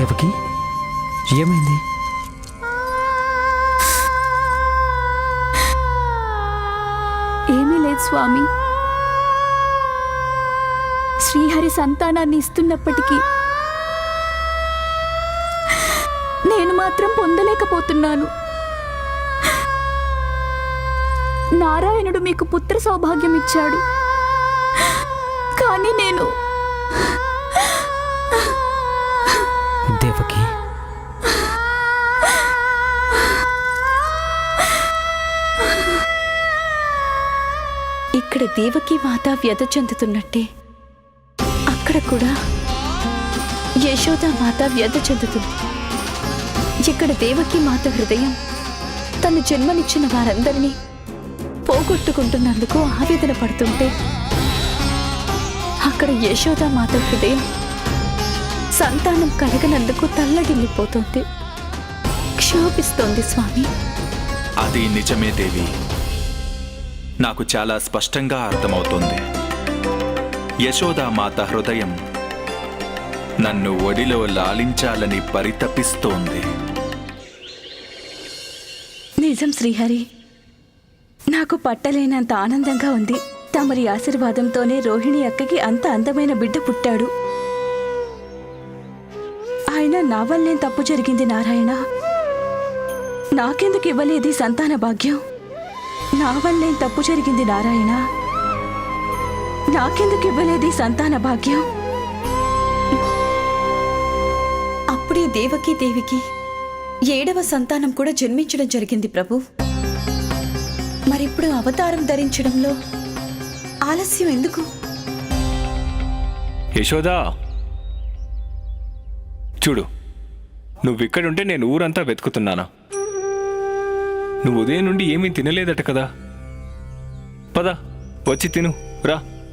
దేవకి ఏమైంది? ఏమీ లేదు స్వామి. శ్రీహరి సంతానాన్ని ఇస్తున్నప్పటికీ నేను మాత్రం పొందలేకపోతున్నాను. నారాయణుడు మీకు పుత్ర సౌభాగ్యం ఇచ్చాడు, కానీ నేను దేవకి ఇక్కడ దేవకి మాత వ్యధ చెందుతున్నట్టే అక్కడ కూడా యశోద మాత వ్యధ చెందుతుంది. ఇక్కడ దేవకి మాత హృదయం తను జన్మనిచ్చిన వారందరినీ పోగొట్టుకుంటున్నందుకు ఆవేదన పడుతుంటే, అక్కడ యశోద మాత హృదయం సంతానం కలగనందుకు తల్లడిల్లిపోతుంది, క్షోభిస్తోంది స్వామి. అది నిజమే దేవి, నాకు చాలా స్పష్టంగా అర్థమవుతోంది. యశోదామాత హృదయం నన్ను ఒడిలో లాలించాలని పరితపిస్తోంది. నిజం శ్రీహరి, నాకు పట్టలేనంత ఆనందంగా ఉంది. తమరి ఆశీర్వాదంతోనే రోహిణి అక్కకి అంత అందమైన బిడ్డ పుట్టాడు. ఆయన నా వల్లేం తప్పు జరిగింది నారాయణ? నాకెందుకు ఇవ్వలేదు సంతాన భాగ్యం? నా వల్లేం తప్పు జరిగింది నారాయణ? నాకెందుకు ఇవ్వలేదు సంతాన భాగ్యం? అప్పుడే దేవకి దేవికి 7వ సంతానం కూడా జన్మించడం జరిగింది ప్రభు. మరిప్పుడు అవతారం ధరించడంలో ఆలస్యం ఎందుకు? యశోదా, చూడు, నువ్విక్కడుంటే నేను ఊరంతా వెతుకుతున్నానా? నువ్వు ఉదయం నుండి ఏమీ తినలేదట కదా. పద, వచ్చి తిను రా.